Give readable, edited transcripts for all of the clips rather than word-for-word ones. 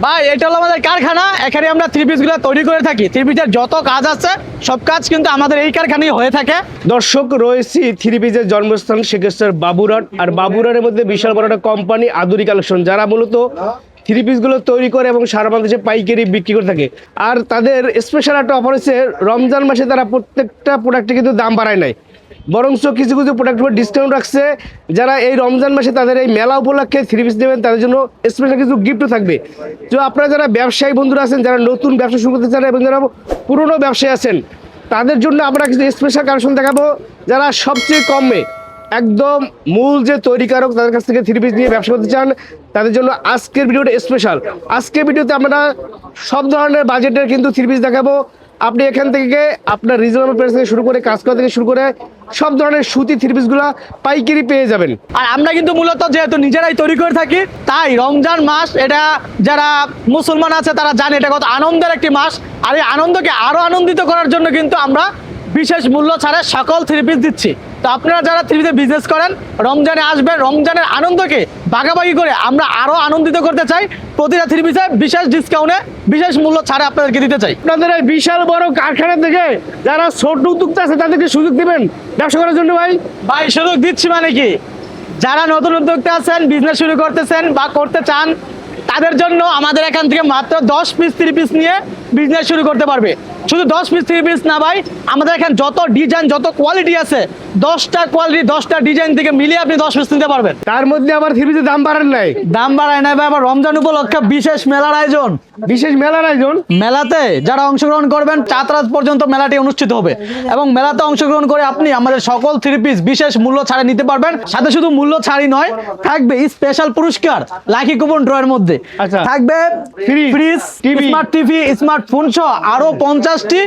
ভাই এটা হলো আমাদের কারখানা, এখানে আমরা থ্রি পিস গুলো তৈরি করে থাকি। থ্রি পিসের যত কাজ আছে সব কাজ কিন্তু আমাদের এই কারখানায় হয়ে থাকে। দর্শক, রয়েছি থ্রি পিসের জন্মস্থান সেকেস্টার বাবুরহাট। আর বাবুরহাটের মধ্যে বিশাল বড় একটা কোম্পানি আদুরি কালেকশন, যারা মূলত থ্রি পিসগুলো তৈরি করে এবং সারা বাংলাদেশে পাইকারি বিক্রি করে থাকে। আর তাদের স্পেশাল একটা অফার হচ্ছে, রমজান মাসে তারা প্রত্যেকটা প্রোডাক্টে কিন্তু দাম বাড়ায় নাই, বরঞ্চ কিছু কিছু প্রোডাক্টের উপর ডিসকাউন্ট রাখছে। যারা এই রমজান মাসে তাদের এই মেলা উপলক্ষে থ্রি পিস নেবেন, তাদের জন্য স্পেশাল কিছু গিফটও থাকবে। তো আপনারা যারা ব্যবসায়ী বন্ধুরা আছেন, যারা নতুন ব্যবসা শুরু করতে চান এবং যারা পুরনো ব্যবসায়ী আছেন, তাদের জন্য আমরা কিছু স্পেশাল কালেকশন দেখাবো। যারা সবচেয়ে কমে একদম মূল যে তৈরিকারক, তাদের কাছ থেকে থ্রি পিস নিয়ে ব্যবসা করতে চান, তাদের জন্য আজকের ভিডিওটা স্পেশাল। আজকের ভিডিওতে আমরা সব ধরনের বাজেটের কিন্তু থ্রি পিস দেখাবো। আপনি এখান থেকে আপনার রিজনেবল প্রাইস থেকে শুরু করে কাজ করা থেকে শুরু করে সব ধরনের সুতি থ্রি পিসগুলো পাইকারি পেয়ে যাবেন। আর আমরা কিন্তু মূলত যেহেতু নিজেরাই তৈরি করে থাকি, তাই রমজান মাস এটা যারা মুসলমান আছে তারা জানে এটা কত আনন্দের একটি মাস। আর এই আনন্দকে আরো আনন্দিত করার জন্য কিন্তু আমরা বিশেষ মূল্য ছাড়ে সকল থ্রি পিস দিচ্ছি। তো আপনারা যারা থ্রি পিসে বিজনেস করেন, রমজানে আসবেন, রমজানের আনন্দকে ভাগাভাগি করে আমরা আরো আনন্দিত করতে চাই। প্রতিটা থ্রি পিসে বিশেষ ডিসকাউন্টে বিশেষ মূল্য ছাড়ে আপনাদেরকে দিতে চাই। আপনাদের এই বিশাল বড় কারখানা থেকে যারা ছোট উদ্যোক্তা আছে তাদেরকে সুযোগ দিবেন ব্যবসা করার জন্য। ভাই সুযোগ দিচ্ছি মানে কি, যারা নতুন উদ্যোক্তা আছেন, বিজনেস শুরু করতেছেন বা করতে চান, তাদের জন্য আমাদের এখান থেকে মাত্র 10 পিস থ্রি পিস নিয়ে বিজনেস শুরু করতে পারবে। শুধু 10 পিস থ্রি পিস না ভাই, আমাদের এখানে যত ডিজাইন যত কোয়ালিটি আছে, 10টা কোয়ালিটি 10টা ডিজাইন থেকে মিলিয়ে আপনি 10 পিস নিতে পারবেন। তার মধ্যে আবার থ্রি পিসের দাম বাড়ান নাই, দাম বাড়ায় না ভাই, আবার রমজান উপলক্ষে বিশেষ মেলার আয়োজন। বিশেষ মেলার আয়োজন। মেলাতে যারা অংশগ্রহণ করবেন, চাঁদরাত পর্যন্ত মেলাটি অনুষ্ঠিত হবে এবং মেলাতে অংশগ্রহণ করে আপনি আমাদের সকল থ্রি পিস বিশেষ মূল্য ছাড়ে নিতে পারবেন। সাথে শুধু মূল্য ছাড়ই নয়, থাকবে স্পেশাল পুরস্কার লাকি কুপন ড্রয়ের মধ্যে। আচ্ছা। থাকবে ফ্রিজ, স্মার্ট টিভি, স্মার্টফোন সহ আরো 50টি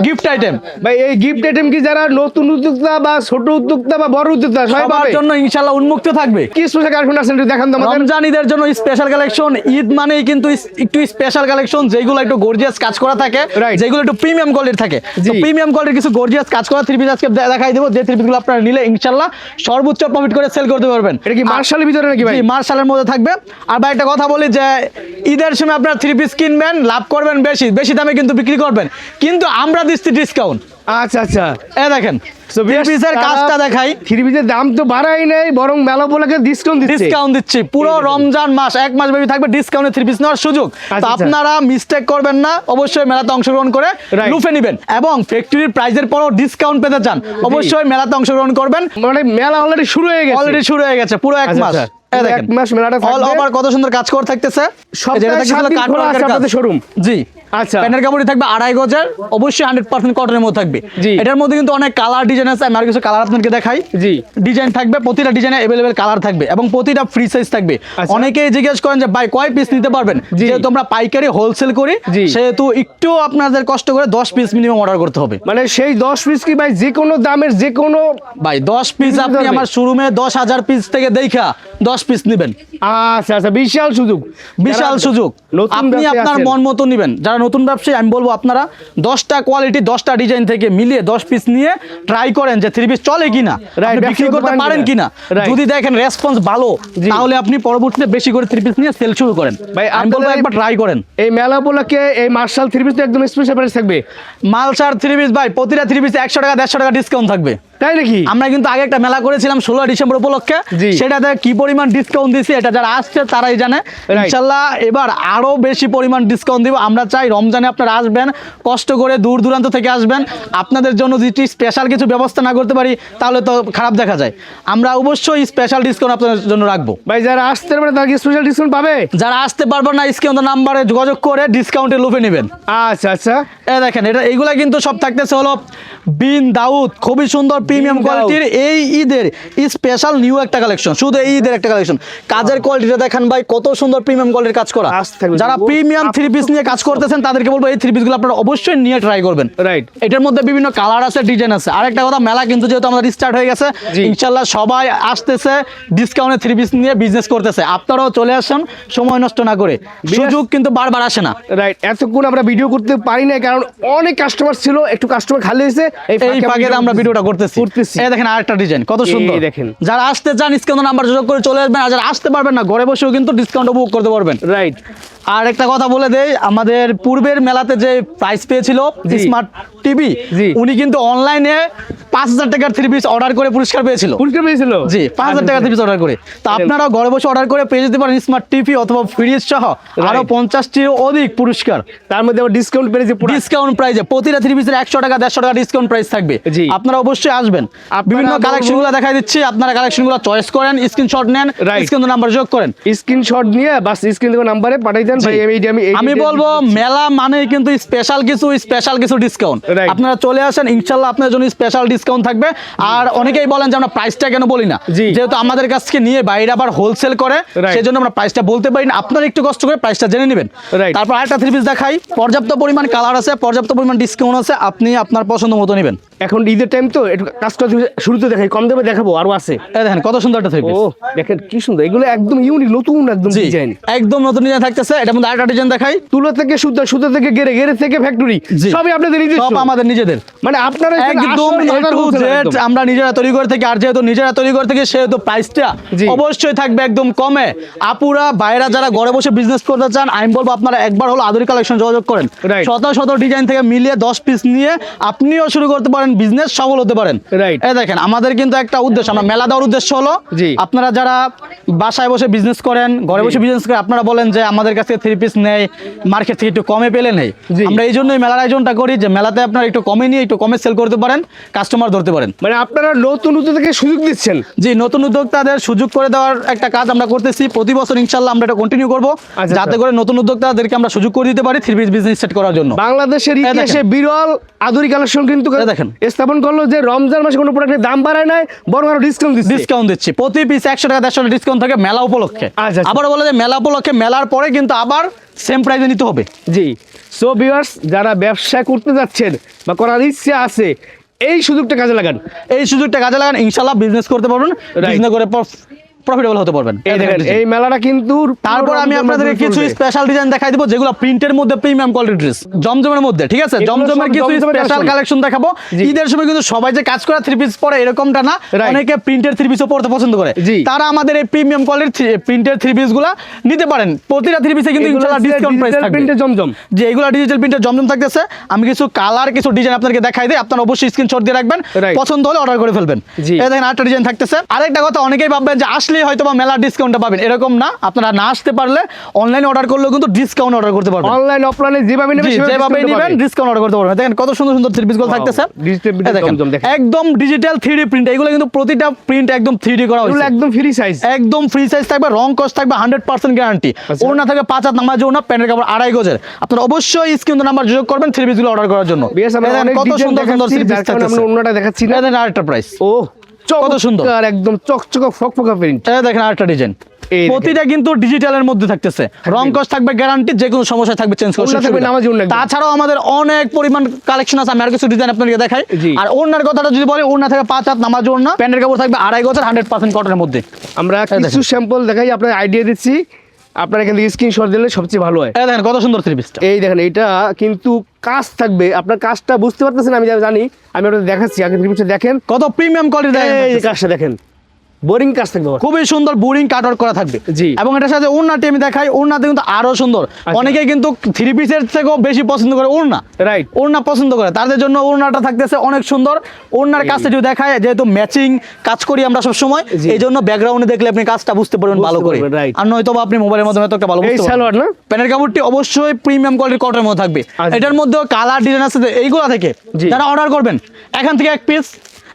গিফট আইটেম। ভাই এই গিফট আইটেম কি যারা নতুন উদ্যোক্তা বা ছোট উদ্যোক্তা বা বড় উদ্যোক্তা সবার জন্য ইনশাআল্লাহ উন্মুক্ত থাকবে। কি স্পেশাল কালেকশন আছে একটু দেখান তো আমাদের। রমজান ঈদের জন্য স্পেশাল কালেকশন। ঈদ মানেই কিন্তু একটু স্পেশাল কালেকশন, যেগুলো একটু গর্জিয়াস কাজ করা থাকে, যেগুলো একটু প্রিমিয়াম কোয়ালিটির থাকে। তো প্রিমিয়াম কোয়ালিটির কিছু গর্জিয়াস কাজ করা থ্রি পিস আজকে দেখাই দেবো, যে থ্রি পিসগুলো আপনারা নিলে ইনশাআল্লাহ সর্বোচ্চ প্রফিট করে সেল করতে পারবেন। এটা কি মার্শালের ভিতরে নাকি ভাই? জি, মার্শালের মধ্যে থাকবে। আর ভাই একটা কথা বলি যে ঈদের সময় আপনারা থ্রি পিস কিনবেন, লাভ করবেন বেশি বেশি দামে কিন্তু বিক্রি করবেন, কিন্তু আমরা দিচ্ছি ডিসকাউন্ট। আচ্ছা আচ্ছা, এই দেখেন থ্রি পিসের কাজটা দেখাই। থ্রি পিসের দাম তো বাড়াই নাই, বরং মেলা উপলক্ষে ডিসকাউন্ট দিচ্ছি। পুরো রমজান মাস 1 মাস ব্যাপী থাকবে ডিসকাউন্টে থ্রি পিস নেওয়ার সুযোগ। তো আপনারা মিস্টেক করবেন না, অবশ্যই মেলাতে অংশগ্রহণ করে লুফে নেবেন। এবং ফ্যাক্টরির প্রাইজের পরও ডিসকাউন্ট পেতে চান, অবশ্যই মেলাতে অংশগ্রহণ করবেন। মানে মেলা অলরেডি শুরু হয়ে গেছে, পুরো 1 মাস। এক মাস মেলাটা থাকবে। অল ওভার কত সুন্দর কাজ করে থাকতেছে। শোরুম। জি, আচ্ছা। প্যানের কাপড়ই থাকবে 2.5 গজের, অবশ্যই 100% কটনের মধ্যে থাকবে। এটার মধ্যে কিন্তু অনেক কালার ডিজাইন আছে, আমি আর কিছু কালার আপনাদেরকে দেখাই। জি, ডিজাইন থাকবে, প্রতিটা ডিজাইনে अवेलेबल কালার থাকবে এবং প্রতিটা ফ্রি সাইজ থাকবে। অনেকেই জিজ্ঞেস করেন যে ভাই কয় পিস নিতে পারবেন, যেহেতু আমরা পাইকারি হোলসেল করি সেহেতু একটু আপনাদের কষ্ট করে 10 পিস মিনিমাম অর্ডার করতে হবে। মানে সেই 10 পিস কি ভাই যে কোনো দামের যে কোনো ভাই 10 পিস আপনি আমার শোরুমে 10,000 পিস থেকে দেখা 10 পিস নেবেন। আচ্ছা আচ্ছা, বিশাল সুযোগ। আপনি আপনার মন মতো নেবেন। যারা নতুন ব্যবসায়ী, আমি বলবো আপনারা 10টা কোয়ালিটি 10টা ডিজাইন থেকে মিলিয়ে 10 পিস নিয়ে ট্রাই করেন যে থ্রি পিস চলে কিনা, বিক্রি করতে পারেন কিনা। যদি দেখেন রেসপন্স ভালো, তাহলে আপনি পরবর্তীতে বেশি করে থ্রি পিস নিয়ে সেল শুরু করেন। ভাই আমি বলবো একবার ট্রাই করেন। এই মেলা উপলক্ষে এই মার্শাল থ্রি পিস তো একদম স্পেশাল প্রাইস থাকবে। মালসার থ্রি পিস ভাই প্রতিটা থ্রি পিসে 100 টাকা 150 টাকা ডিসকাউন্ট থাকবে। তাই নাকি? আমরা কিন্তু আগে একটা মেলা করেছিলাম 16 ডিসেম্বর উপলক্ষে, সেটাতে কি পরিমাণ ডিসকাউন্ট দিয়েছি এটা যারা আসছে তারাই জানে। ইনশাআল্লাহ এবার আরো বেশি পরিমাণ ডিসকাউন্ট দিব। আমরা চাই রমজানে আপনারা আসবেন, কষ্ট করে দূর দূরান্ত থেকে আসবেন, আপনাদের জন্য যদি স্পেশাল কিছু ব্যবস্থা না করতে পারি তাহলে তো খারাপ দেখা যায়। আমরা অবশ্যই স্পেশাল ডিসকাউন্ট আপনাদের জন্য রাখবো। ভাই যারা আসতে পারবে তারা কি স্পেশাল ডিসকাউন্ট পাবে? যারা আসতে পারবেন না স্ক্রিনে নাম্বারে যোগাযোগ করে ডিসকাউন্টে লুফে নেবেন। আচ্ছা আচ্ছা, এই দেখেন এইগুলা কিন্তু সব থাকতেছে হলো বিন দাউদ, খুবই সুন্দর প্রিমিয়াম কোয়ালিটির এই ঈদের স্পেশাল নিউ একটা কালেকশন। শুধু এই ঈদের একটা কালেকশন, কাজের কোয়ালিটিটা দেখেন ভাই কত সুন্দর প্রিমিয়াম কোয়ালিটির কাজ করা। যারা প্রিমিয়াম থ্রি পিস নিয়ে কাজ করতেছেন তাদেরকে বলবো এই থ্রি পিসগুলো আপনারা অবশ্যই নিয়ে ট্রাই করবেন। এটার মধ্যে বিভিন্ন কালার আছে, ডিজাইন আছে। আরেকটা কথা, মেলা কিন্তু যেহেতু আমাদের স্টার্ট হয়ে গেছে, ইনশাআল্লাহ সবাই আসতেছে ডিসকাউন্টে থ্রি পিস নিয়ে বিজনেস করতেছে। আপনারাও চলে আসেন সময় নষ্ট না করে, সুযোগ কিন্তু বারবার আসে না। রাইট, এতক্ষণ আমরা ভিডিও করতে পারি না কারণ অনেক কাস্টমার ছিল, একটু কাস্টমার খালি হয়েছে, এই ফাঁকে আমরা ভিডিওটা করতেছি। করতেছি। এই দেখেন আরেকটা ডিজাইন কত সুন্দর। এই দেখেন। যারা আসতে চান স্ক্রিনে নাম্বার যোগ করে চলে আসবেন, আর যারা আসতে পারবেন না ঘরে বসেও কিন্তু ডিসকাউন্ট উপভোগ করতে পারবেন। রাইট। আর একটা কথা বলে দেই, আমাদের পূর্বের মেলাতে যে প্রাইস পেয়েছিল জি। স্মার্ট টিভি, জি। উনি কিন্তু অনলাইনে 5000 টাকার 3 পিস অর্ডার করে পুরস্কার পেয়েছিল। পুরস্কার পেয়েছিল? জি, 5000 টাকার 3 পিস অর্ডার করে। তো আপনারাও ঘরে বসে অর্ডার করে পেয়ে যেতে পারেন স্মার্ট টিভি অথবা ফ্রিজ সহ আরো 50টির অধিক পুরস্কার। তার মধ্যে আবার ডিসকাউন্ট পেয়েছে পুরো। ডিসকাউন্ট প্রাইসে প্রতিটা 3 পিসের 100 টাকা 150 টাকা ডিসকাউন্ট প্রাইস থাকবে। জি। আপনারা অবশ্যই আসবেন। আপনারা বিভিন্ন বলবো- কালেকশনগুলো দেখাই দিচ্ছি, আপনারা কালেকশনগুলো চয়েস করেন, স্ক্রিনশট নেন, Right. স্ক্রিনে নাম্বার যোগ করেন। স্ক্রিনশট নিয়ে বাস স্ক্রিন থেকে নাম্বারে পাঠাই দেন ভাই। আমি বলবো মেলা মানে কিন্তু স্পেশাল কিছু ডিসকাউন্ট। Right. আপনারা চলে আসেন, ইনশাআল্লাহ আপনার জন্য স্পেশাল ডিসকাউন্ট থাকবে। আর অনেকেই বলেন যে আমরা প্রাইসটা কেন বলি না, জি। যেহেতু আমাদের কাছ থেকে নিয়ে বাইরে আবার হোলসেল করে, Right. সেজন্য আমরা প্রাইসটা বলতে পারি না। আপনারা একটু কষ্ট করে প্রাইসটা জেনে নেবেন। Right. তারপর আরেকটা 3 পিস দেখাই, পর্যাপ্ত পরিমাণ কালার আছে, পর্যাপ্ত পরিমাণ ডিসকাউন্ট আছে, আপনি আপনার পছন্দ মতো নেবেন। এখন ঈদের টাইম তো একটু কাজ করতে শুরুতে দেখাই, কম দামে দেখাবো, আরো আছে। এই দেখেন কত সুন্দর একটা 3 ও পিস। দেখেন কি সুন্দর, এগুলো একদম ইউনিক, নতুন একদম জি, ডিজাইন। একদম নতুন ডিজাইন থাকতেছে। এটার মধ্যে আরেকটা ডিজাইন দেখাই, তুলো থেকে সুতা, সুতা থেকে গেরে, গেরে থেকে ফ্যাক্টরি, জি। সবই আপনাদের নিজস্ব। সব আমাদের নিজেদের, মানে আপনারা এখানে একদম আসল A বাজার to বলছেন Z একদম। আমরা নিজেরা তৈরি করে থাকি। আর যেহেতু নিজেরা তৈরি করে থাকি সেহেতু প্রাইসটা জি। অবশ্যই থাকবে একদম কমে। আপুরা বাইরা যারা ঘরে বসে বিজনেস করতে চান, আমি বলবো আপনারা একবার হলো আদুরি কালেকশন যোগাযোগ করেন। Right. শত শত ডিজাইন থেকে মিলিয়ে 10 পিস নিয়ে আপনিও শুরু করতে পারেন, বিজনেস সফল হতে পারেন। Right. এই দেখেন আমাদের কিন্তু একটা উদ্দেশ্য, আমরা মেলা দেওয়ার উদ্দেশ্য হলো জি। আপনারা যারা বাসায় বসে বিজনেস করেন, ঘরে বসে বিজনেস করে, আপনারা বলেন যে আমাদের কাছে 3 পিস নেই, মার্কেট থেকে একটু কমে পেলে নেই। জি। আমরা এই জন্যই মেলার আয়োজনটা করি যে মেলাতে আপনারা একটু কমে নিয়ে একটু কমে সেল করতে পারেন, কাস্টমার ধরতে পারেন। মানে আপনারা নতুন থেকে সুযোগ দিচ্ছেন। জি, নতুন উদ্যোক্তাদের সুযোগ করে দেওয়ার একটা কাজ আমরা করতেছি প্রতি বছর। ইনশাল্লাহ আমরা এটা কন্টিনিউ করবো, আচ্ছা, যাতে করে নতুন উদ্যোক্তাদেরকে আমরা সুযোগ করে দিতে পারি 3 পিস বিজনেস সেট করার জন্য। বাংলাদেশের দেখেন। ইতিহাসে বিরল আদুরি কালেকশন কিন্তু এই দেখেন। স্থাপন করলো যে রমজান মাসে কোনো প্রোডাক্টের দাম বাড়ায় নাই, বরং আরো ডিসকাউন্ট দিচ্ছে। ডিসকাউন্ট দিচ্ছি, প্রতি পিস 100 টাকা 150 টাকা ডিসকাউন্ট থাকে মেলা উপলক্ষে। আচ্ছা। আবার বলে যে মেলা উপলক্ষে, মেলার পরে কিন্তু আবার সেম প্রাইসে নিতে হবে। জি। সো ভিউয়ার্স, যারা ব্যবসা করতে যাচ্ছেন বা করার ইচ্ছে আছে, এই সুযোগটা কাজে লাগান। এই সুযোগটা কাজে লাগান, ইনশাল্লাহ বিজনেস করতে পারবেন, বিজনেস করে প্রফিটেবল হতে পারবেন। এই দেখেন, এই মেলাটা কিন্তু তারপর আমি আপনাদের কিছু স্পেশাল ডিজাইন দেখাই দিব যেগুলো প্রিন্টের মধ্যে প্রিমিয়াম কোয়ালিটি ড্রেস, জমজমের মধ্যে, ঠিক আছে? এগুলো জমজমের সব কিছু জমজমের স্পেশাল collection। কালেকশন দেখাবো। জি। ঈদের সময় কিন্তু সবাই যে কাজ করে 3 পিস পরে এরকমটা না, Right. অনেকে প্রিন্টের 3 পিসও পড়তে পছন্দ করে। জি। তারা আমাদের এই প্রিমিয়াম কোয়ালিটির প্রিন্টের 3 পিস গুলা নিতে পারেন। প্রতিটা 3 পিসে কিন্তু ইনশাআল্লাহ ডিসকাউন্ট প্রাইস থাকবে। প্রিন্টে জমজম। যে এগুলা ডিজিটাল প্রিন্টের জমজম থাকতেছে। আমি কিছু কালার, কিছু ডিজাইন আপনাদেরকে দেখাই দিই, আপনারা অবশ্যই স্ক্রিনশট দিয়ে রাখবেন, Right. পছন্দ হলে অর্ডার করে ফেলবেন। জি। এই দেখেন আরেকটা ডিজাইন থাকতেছে। আরেকটা কথা, অনেকেই ভাববেন যে আসলেই হয়তো বা মেলার ডিসকাউন্টটা পাবেন, এরকম না। আপনারা না আসতে পারলে অনলাইনে অর্ডার করলেও কিন্তু ডিসকাউন্ট অর্ডার করতে পারবেন। অনলাইন অফলাইনে যেভাবে নেবেন জি, যেভাবে নেবেন ডিসকাউন্ট অর্ডার করতে পারবেন। দেখেন কত সুন্দর সুন্দর 3 পিস গুলো Wow, থাকতেছে। digital print এই দেখেন, জমজম দেখেন। একদম ডিজিটাল 3D প্রিন্ট, এগুলো কিন্তু প্রতিটা প্রিন্ট একদম 3D করা এগুলো হয়েছে। একদম ফ্রি সাইজ। একদম ফ্রি সাইজ থাকবে, রং কস থাকবে 100% গ্যারান্টি। আচ্ছা। ওড়না থাকবে 5 হাত নামাজ ওড়না, প্যান্টের কাপড় 2.5 গজের। আপনারা অবশ্যই স্ক্রিন নাম্বার যোগাযোগ করবেন 3 পিস গুলো অর্ডার করার জন্য। বিএস আমরা এই দেখেন অনেক কত ডিজাইন সুন্দর সুন্দর দেখাচ্ছি, 3 পিস যার কারণে থাকতেছে। আমরা অন্যটা দেখাচ্ছি না। এই দেখেন আরেকটা প্রাইস, ও কত সুন্দর। আর একদম চকচকে ফকফকা প্রিন্ট। এই দেখেন আরেকটা ডিজাইন। এই দেখেন। প্রতিটা কিন্তু ডিজিটালের মধ্যে থাকতেছে, রং কস থাকবে গ্যারান্টি, যে কোনো সমস্যা থাকবে চেঞ্জ ওড়না থাকবে নামাজি ওড়না একদম। তাছাড়াও আমাদের অনেক পরিমাণ কালেকশন আছে, আমি আর কিছু ডিজাইন আপনাদেরকে দেখাই। জি। আর ওড়নার কথাটা যদি বলি, ওড়না থেকে 5 হাত নামাজ ওড়না, প্যান্টের কাপড় থাকবে 2.5 গজের 100% কটনের মধ্যে। আমরা এই কিছু স্যাম্পল দেখাই, আপনার আইডিয়া দিচ্ছি, আপনারা এখান থেকে স্ক্রিনশট দিলে সবচেয়ে ভালো হয়। এই দেখেন কত সুন্দর 3 পিসটা। এই দেখেন, এটা কিন্তু কাজ থাকবে, আপনার কাজটা বুঝতে পারতেছেন, আমি জানি, আমি আপনাদের দেখাচ্ছি, আগে থেকে দেখেন কত প্রিমিয়াম কোয়ালিটি এই যে কাজটা দেখেন, বোরিং কাজ থাকবে। খুবই সুন্দর বোরিং কাটওয়ার্ক করা থাকবে। জি। এবং এটার সাথে ওড়নাটি আমি দেখাই, ওড়নাতে কিন্তু আরো সুন্দর। অনেকেই কিন্তু 3 পিসের থেকেও বেশি পছন্দ করে ওড়না, রাইট। ওড়না পছন্দ করে, তাদের জন্য ওড়নাটা থাকতেছে অনেক সুন্দর। ওড়নার কাজটা যদি দেখায়, যেহেতু ম্যাচিং কাজ করি আমরা সব সময়, জি। এই জন্য ব্যাকগ্রাউন্ডে দেখলে আপনি কাজটা বুঝতে পারবেন ভালো করে। পারবেন, right. আর নয়তো বা আপনি মোবাইলের মাধ্যমে তো একটা ভালো এই বুঝতে পারবেন। সালোয়ার না? প্যান্টের কাপড়টি অবশ্যই প্রিমিয়াম কোয়ালিটির কটনের মধ্যে থাকবে। আচ্ছা। এটার মধ্যেও কালার ডিজাইন আছে এইগুলা থেকে। জি। যারা অর্ডার করবেন, এখান থেকে 1 পিস,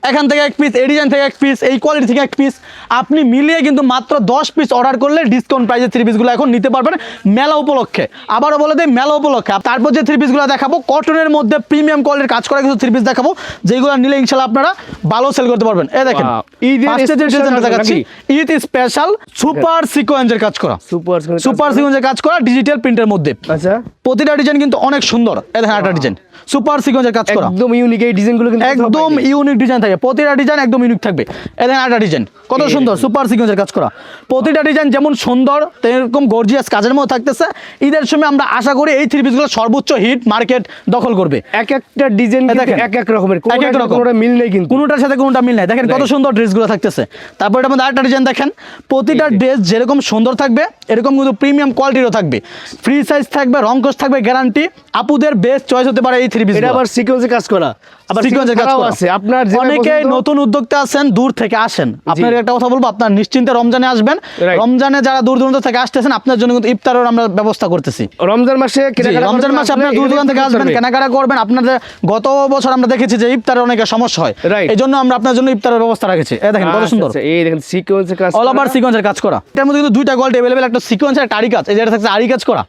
এখান থেকে 1 পিস, এই ডিজাইন থেকে 1 পিস, এই কোয়ালিটি থেকে 1 পিস, আপনি মিলিয়ে কিন্তু মাত্র 10 পিস অর্ডার করলে ডিসকাউন্ট প্রাইসে 3 পিসগুলো এখন নিতে পারবেন মেলা উপলক্ষে। আবারও বলে দেই, মেলা উপলক্ষে। তারপর যে 3 পিসগুলো দেখাবো, কটনের মধ্যে প্রিমিয়াম কোয়ালিটির কাজ করা কিছু 3 পিস দেখাবো, যেগুলো নিলে ইনশাআল্লাহ আপনারা ভালো সেল করতে পারবেন। এই দেখেন, Wow, ঈদের ফার্স্টে যে special ডিজাইনটা দেখাচ্ছি, নাকি? ঈদ স্পেশাল সুপার সিকোয়েন্সের কাজ করা, সুপার সুপার সিকোয়েন্সের কাজ করা ডিজিটাল প্রিন্টের মধ্যে। আচ্ছা। প্রতিটা ডিজাইন কিন্তু অনেক সুন্দর। এই দেখেন একটা ডিজাইন সুপার সিকোয়েন্সের কাজ করা, একদম ইউনিক এই ডিজাইনগুলো কিন্তু একদম ইউনিক ডিজাইন থাকে, প্রতিটা ডিজাইন একদম ইউনিক থাকবে। এই দেখেন একটা ডিজাইন কত সুন্দর সুপার সিকোয়েন্সের কাজ করা, প্রতিটা ডিজাইন যেমন সুন্দর তেরকম গর্জিয়াস কাজের মধ্যে থাকতেছে। ঈদের সময় আমরা আশা করি এই থ্রি পিসগুলো সর্বোচ্চ হিট মার্কেট দখল করবে। এক একটা ডিজাইন দেখেন, এক এক রকমের, এক এক রকম, কোনোটা মিল নেই কিন্তু, কোনোটার সাথে কোনোটা মিল নাই। দেখেন কত সুন্দর ড্রেসগুলো থাকতেছে। তারপর এটার মধ্যে আরেকটা ডিজাইন দেখেন, প্রতিটা ড্রেস যেরকম সুন্দর থাকবে এরকম কিন্তু প্রিমিয়াম কোয়ালিটিরও থাকবে, ফ্রি সাইজ থাকবে, রংকশ থাকবে গ্যারান্টি। আপুদের বেস্ট চয়েস হতে পারে এই থ্রি পিস। এটা আবার সিকোয়েন্সে কাজ করা, আবার সিকোয়েন্সের কাজ করা আছে। আপনার অনেকেই নতুন উদ্যোক্তা আছেন, দূর থেকে আসেন, আপনার একটা কথা বলবো, আপনার নিশ্চিন্তে রমজানে আসবেন। Right. রমজানে যারা দূর দূরান্ত থেকে আসতেছেন আপনার জন্য কিন্তু ইফতারের আমরা ব্যবস্থা করতেছি। রমজান মাসে রমজান মাসে আপনার দূর দূরান্ত থেকে আসবেন, কেনাকাটা করবেন। আপনাদের গত বছর আমরা দেখেছি যে ইফতারের অনেক সমস্যা হয়, Right. এই জন্য আমরা আপনার জন্য ইফতারের ব্যবস্থা রেখেছি। এই দেখেন কত সুন্দর, এই দেখেন সিকোয়েন্সে কাজ অল ওভার সিকোয়েন্সের কাজ করা। এটার মধ্যে কিন্তু দুইটা কোয়ালিটি अवेलेबल, একটা সিকোয়েন্স আর একটা আরি কাজ। এই যে এটা থাকছে আরি কাজ করা,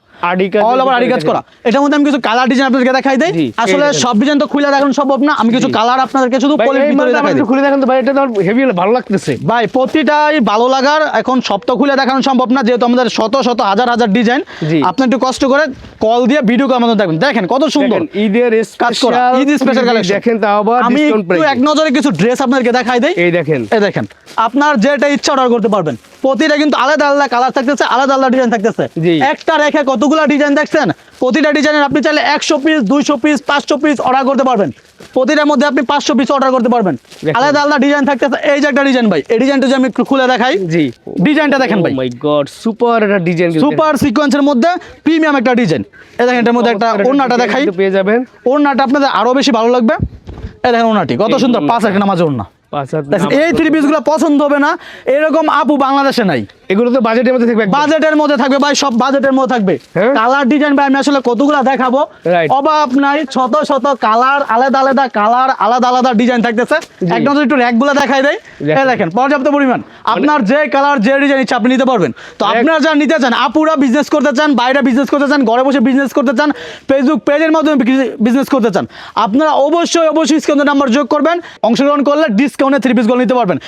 অল ওভার আরি কাজ করা। এটার মধ্যে আমি কিছু কালার ডিজাইন আপনাদেরকে দেখাই দেই। জি, আসলে সব ডিজাইন তো খুলে দেখানো সম্ভব না, আমি কিছু কালার আপনাদেরকে শুধু কোয়ালিটি করে দেখাই দিই। খুলে দেখেন তো ভাই, এটা তো হেভি ভালো লাগতেছে ভাই, প্রতিটাই ভালো লাগার। এখন সব তো খুলে দেখানো সম্ভব না, যেহেতু আমাদের শত শত হাজার হাজার ডিজাইন। জি। আপনি একটু কষ্ট করে কল দিয়ে ভিডিও কল আমাদের দেখবেন। দেখেন কত সুন্দর দেখেন, ঈদের কাজ করা, ঈদ স্পেশাল কালেকশন। দেখেন, তাও আবার আমি ডিসকাউন্ট একটু এক নজরে কিছু ড্রেস আপনাদেরকে দেখাই দেই। এই দেখেন, এই দেখেন, আপনার যেটা ইচ্ছা অর্ডার করতে পারবেন। প্রতিটা কিন্তু আলাদা আলাদা কালার থাকতেছে, আলাদা আলাদা ডিজাইন থাকতেছে। জি। একটা রেখে কতগুলা ডিজাইন দেখছেন, প্রতিটা ডিজাইনের আপনি চাইলে 100 পিস 200 পিস 500 পিস অর্ডার করতে পারবেন। প্রতিটার মধ্যে আপনি 500 পিস অর্ডার করতে পারবেন। দেখেন। আলাদা আলাদা ডিজাইন থাকতেছে। এই যে একটা ডিজাইন ভাই, এই ডিজাইনটা যদি আমি একটু খুলে দেখাই। জি, ডিজাইনটা দেখেন ভাই, মাই গড, সুপার একটা ডিজাইন, সুপার সিকোয়েন্সের মধ্যে প্রিমিয়াম একটা ডিজাইন। এই দেখেন, এটার মধ্যে একটা ওড়নাটা দেখাই, পেয়ে যাবেন। ওড়নাটা আপনাদের আরো বেশি ভালো লাগবে। এই দেখেন ওড়নাটি কত সুন্দর, 5 একটা নামাজ ওড়না। দেখেন, এই থ্রি পিস গুলো পছন্দ হবে না, এরকম আপু বাংলাদেশে নাই। এগুলো তো বাজেটের মধ্যে থাকবে, বাজেটের মধ্যে থাকবে ভাই, সব বাজেটের মধ্যে থাকবে। হ্যাঁ। কালার ডিজাইন ভাই আমি আসলে কতগুলা দেখাবো, Right. অভাব নাই। শত শত কালার, আলাদা আলাদা কালার, আলাদা আলাদা ডিজাইন থাকতেছে। জি। একদম একটু র‍্যাক গুলা দেখাই দেয়। এই দেখেন পর্যাপ্ত পরিমাণ, আপনার যে কালার যে ডিজাইন ইচ্ছা আপনি নিতে পারবেন। তো আপনারা যারা নিতে চান, আপুরা বিজনেস করতে চান, বাইরে বিজনেস করতে চান, ঘরে বসে বিজনেস করতে চান, ফেসবুক পেজের মাধ্যমে বিজনেস করতে চান, আপনারা অবশ্যই অবশ্যই স্ক্রিনে নাম্বার যোগ করবেন। অংশগ্রহণ করলে ডিসকাউন্টে থ্রি পিস গুলো নিতে পারবেন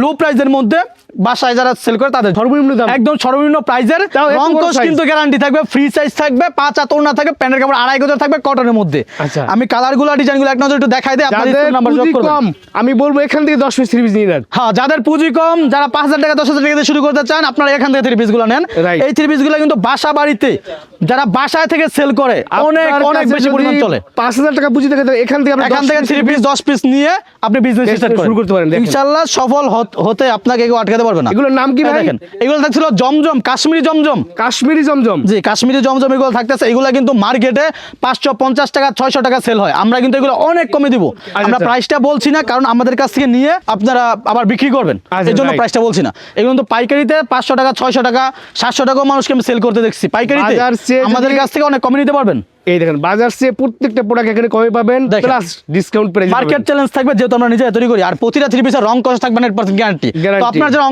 লো প্রাইসের মধ্যে। বাসায় যারা সেল করে তাদের সর্বনিম্ন দাম, একদম সর্বনিম্ন প্রাইজের, তাও এত বড় রংকশ size? কিন্তু গ্যারান্টি থাকবে, ফ্রি সাইজ থাকবে, 5 হাত ওড়না থাকবে, প্যান্টের কাপড় 2.5 গজ থাকবে কটনের মধ্যে। আচ্ছা। আমি কালারগুলো ডিজাইনগুলো এক নজরে একটু দেখাই দেই, আপনাদের যাদের নাম্বার যোগ পুঁজি করবেন। কম, আমি বলবো এখান থেকে 10 পিস থ্রি পিস নিয়ে নেন। হ্যাঁ, যাদের পুঁজি কম, যারা 5,000 টাকা 10,000 টাকা দিয়ে শুরু করতে চান, আপনারা এখান থেকে থ্রি পিসগুলো নেন। Right. এই থ্রি পিসগুলো কিন্তু বাসা বাড়িতে যারা বাসায় থেকে সেল করে অনেক আপনার অনেক কাছে বেশি যদি পরিমাণ চলে। 5,000 টাকা পুঁজি থাকে, এখান থেকে আপনি এখান থেকে 3 পিস 10 পিস নিয়ে আপনি বিজনেস স্টার্ট শুরু করতে পারেন। দেখেন। ইনশাআল্লাহ সফল হতে আপনাকে কেউ আটকাতে পারবে না। এগুলোর নাম কি এই ভাই? দেখেন, এগুলো থাকছিল জমজম, কাশ্মীরি জমজম। কাশ্মীরি জমজম, জি, কাশ্মীরি জমজম এগুলো থাকতেছে। এগুলো কিন্তু মার্কেটে 550 টাকা 600 টাকা সেল হয়, আমরা কিন্তু এগুলো অনেক কমে দিব। আমরা আচ্ছা। প্রাইসটা বলছি না, কারণ আমাদের কাছ থেকে নিয়ে আপনারা আবার বিক্রি করবেন, আচ্ছা, এই জন্য right. প্রাইসটা বলছি না। এগুলো কিন্তু পাইকারিতে 500 টাকা 600 টাকা 700 টাকাও মানুষকে আমি সেল করতে দেখছি পাইকারিতে। বাজার চেয়ে আমাদের যদি- কাছ থেকে অনেক কমে নিতে পারবেন। এই দেখেন, বাজার সে প্রত্যেকটা প্রোডাক্ট এখানে কমে পাবেন, দেখেন। Plus discount price. Market challenge থাকবে, যেহেতু আমরা নিজে তৈরি করি, আর প্রতিটা থ্রি পিসের রং কষ থাকবে 100% গ্যারান্টি। তো Guarantee। আপনারা যারা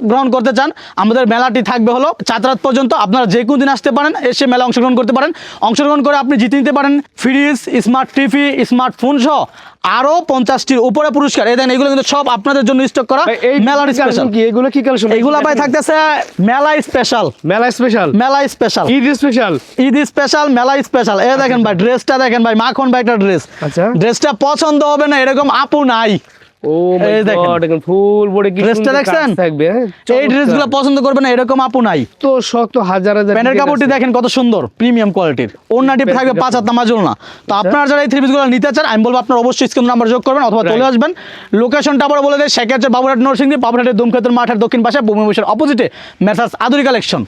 গ্রহণ করতে চান, আমাদের মেলাটি থাকবে হলো 4 রাত পর্যন্ত। আপনারা যে কোনো দিন আসতে পারেন, এসে মেলা অংশগ্রহণ করতে পারেন। অংশগ্রহণ করে আপনি জিতে নিতে পারেন ফ্রিজ, স্মার্ট টিভি, স্মার্টফোন সহ আরো 50টির উপরে পুরস্কার। এই দেখেন, এগুলো কিন্তু সব আপনাদের জন্য স্টক করা এই মেলার স্পেশাল। কি এগুলো কি কালেকশন? এগুলা ভাই থাকতেছে মেলা স্পেশাল, মেলা স্পেশাল, মেলা special, Eid special, Eid special, মেলা স্পেশাল। এই দেখেন ভাই, ড্রেসটা দেখেন ভাই, মাখন ভাই একটা ড্রেস। আচ্ছা। ড্রেসটা পছন্দ হবে না এরকম আপু নাই। ও মাই এই দেখেন। গড, দেখেন ফুল বডি কি ড্রেসটা সুন্দর দেখছেন? কাজ থাকবে। হ্যাঁ, এই ড্রেসগুলো পছন্দ করবে না এরকম আপু নাই। তো শত হাজার হাজার প্যান্টের ডিজাইন কাপড়টি আছে। দেখেন কত সুন্দর প্রিমিয়াম কোয়ালিটির, ওড়নাটি থাকবে 5 হাত নামাজ ওড়না। তো আপনারা যারা এই থ্রি পিসগুলো নিতে চান, আমি বলবো আপনারা অবশ্যই স্ক্রিন নাম্বার যোগ করবেন অথবা চলে Right. আসবেন। লোকেশনটা আবার বলে দেয়, শেখাচ্ছে বাবুরহাট নরসিংদী, বাবুরহাটের দুমখেতের মাঠের দক্ষিণ পাশে ভূমি অফিসের অপোজিটে মেসার্স আদুরি কালেকশন।